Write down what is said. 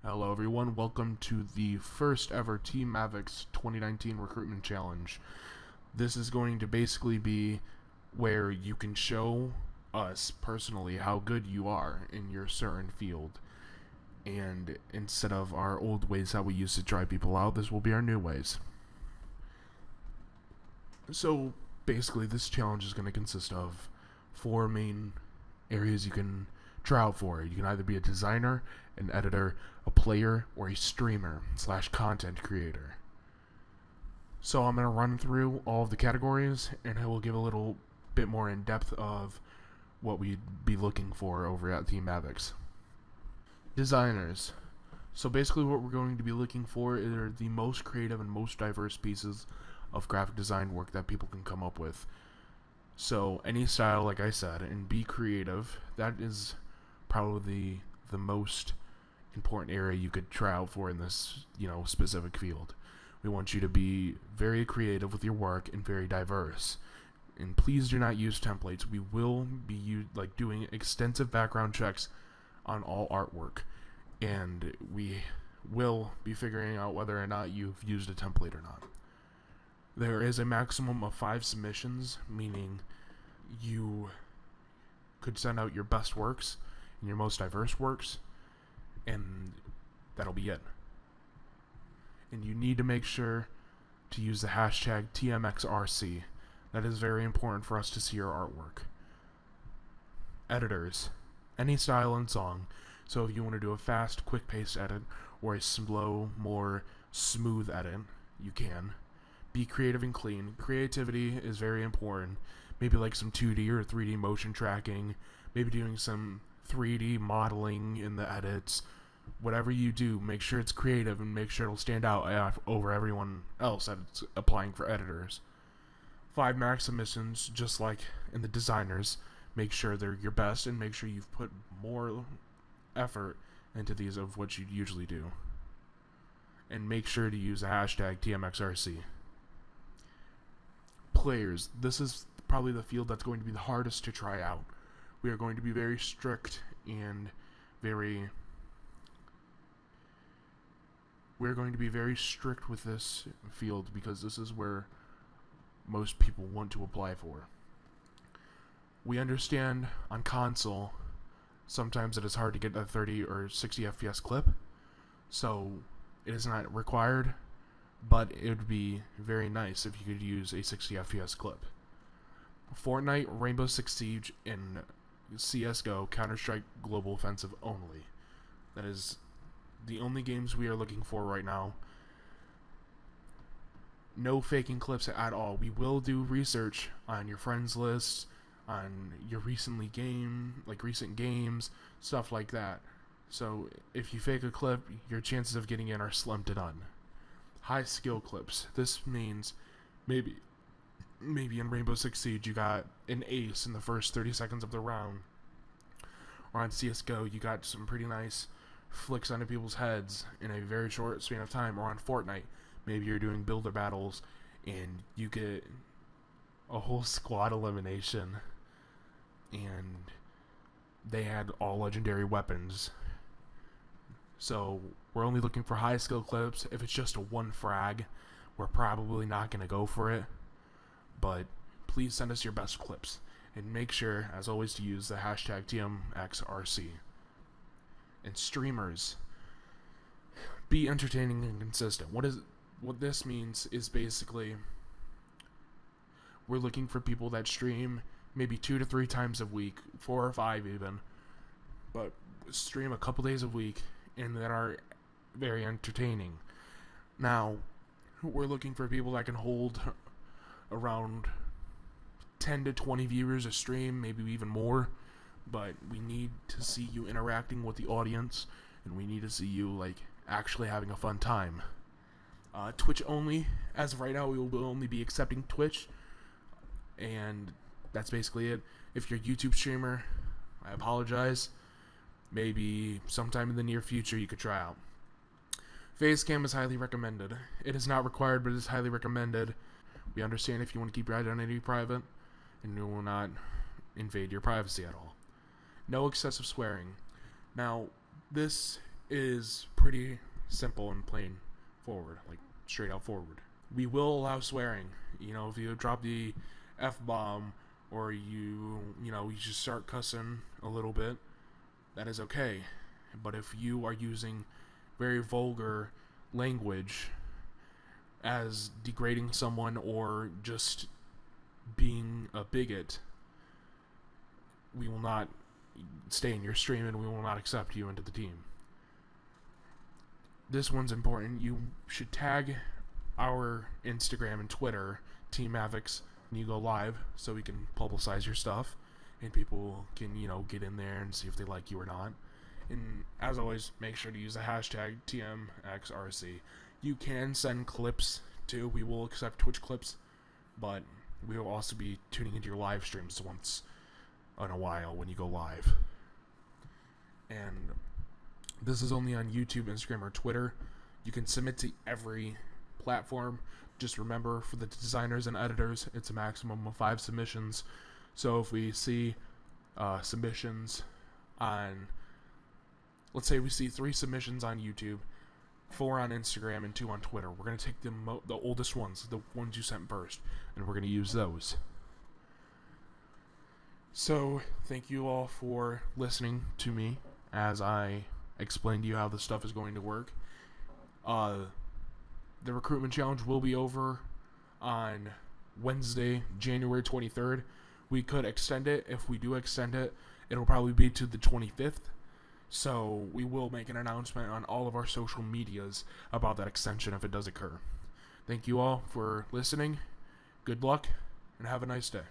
Hello everyone, welcome to the first ever Team MavicX 2019 Recruitment Challenge. This is going to basically be where you can show us personally how good you are in your certain field. And instead of our old ways how we used to try people out, this will be our new ways. So basically this challenge is going to consist of 4 main areas you can try out for. You can either be a designer, an editor, a player, or a streamer / content creator. So I'm going to run through all of the categories, and I will give a little bit more in depth of what we'd be looking for over at Team MavicX. Designers. So basically what we're going to be looking for are the most creative and most diverse pieces of graphic design work that people can come up with. So any style, like I said, and be creative. That is probably the most important area you could try out for in this, specific field. We want you to be very creative with your work and very diverse. And please do not use templates. We will be doing extensive background checks on all artwork, and we will be figuring out whether or not you've used a template or not. There is a maximum of 5 submissions, meaning you could send out your best works and your most diverse works, and that'll be it. And you need to make sure to use the hashtag TMXRC. That is very important for us to see your artwork. Editors. Any style and song. So if you want to do a fast, quick-paced edit or a slow, more smooth edit, you can. Be creative and clean. Creativity is very important. Maybe like some 2D or 3D motion tracking. Maybe doing some 3D modeling in the edits. Whatever you do, make sure it's creative and make sure it'll stand out over everyone else that's applying for editors. 5 max submissions, just like in the designers. Make sure they're your best and make sure you've put more effort into these of what you usually do. And make sure to use the hashtag TMXRC. Players. This is probably the field that's going to be the hardest to try out. We are going to be very strict and we're going to be very strict with this field because this is where most people want to apply for. We understand on console sometimes it is hard to get a 30 or 60 FPS clip, so it is not required, but it would be very nice if you could use a 60 FPS clip. Fortnite, Rainbow Six Siege, and CSGO, Counter-Strike Global Offensive only. That is the only games we are looking for right now. No faking clips at all. We will do research on your friends list, on your recent games, stuff like that. So if you fake a clip, your chances of getting in are slim to none. High skill clips. This means maybe in Rainbow Six Siege you got an ace in the first 30 seconds of the round. Or on CSGO you got some pretty nice flicks onto people's heads in a very short span of time. Or on Fortnite, maybe you're doing builder battles and you get a whole squad elimination and they had all legendary weapons. So we're only looking for high skill clips. If it's just a 1 frag, we're probably not going to go for it. But please send us your best clips. And make sure, as always, to use the hashtag TMXRC. And streamers. Be entertaining and consistent. What this means is basically we're looking for people that stream maybe 2 to 3 times a week, 4 or 5 even, but stream a couple days a week and that are very entertaining. Now, we're looking for people that can hold around 10 to 20 viewers a stream, maybe even more, but we need to see you interacting with the audience and we need to see you actually having a fun time. Twitch only. As of right now, we will only be accepting Twitch, and that's basically it. If you're a YouTube streamer, I apologize. Maybe sometime in the near future you could try out. Facecam is highly recommended. It is not required, but it is highly recommended. We understand if you want to keep your identity private, and we will not invade your privacy at all. No excessive swearing. Now, this is pretty simple and plain forward, like straight out forward. We will allow swearing. If you drop the F-bomb or you just start cussing a little bit, that is okay. But if you are using very vulgar language as degrading someone or just being a bigot, we will not stay in your stream and we will not accept you into the team. This one's important. You should tag our Instagram and Twitter, Team MavicX, when you go live, so we can publicize your stuff and people can, get in there and see if they like you or not. And as always, make sure to use the hashtag TMXRC. You can send clips too. We will accept Twitch clips, but we will also be tuning into your live streams once in a while when you go live. And this is only on YouTube, Instagram, or Twitter. You can submit to every platform. Just remember, for the designers and editors, it's a maximum of 5 submissions. So if we see submissions on, let's say we see 3 submissions on YouTube, 4 on Instagram, and 2 on Twitter, we're going to take the oldest ones, the ones you sent first, and we're going to use those. So thank you all for listening to me as I explain to you how this stuff is going to work. The recruitment challenge will be over on Wednesday, January 23rd. We could extend it. If we do extend it, it'll probably be to the 25th. So we will make an announcement on all of our social medias about that extension if it does occur. Thank you all for listening. Good luck, and have a nice day.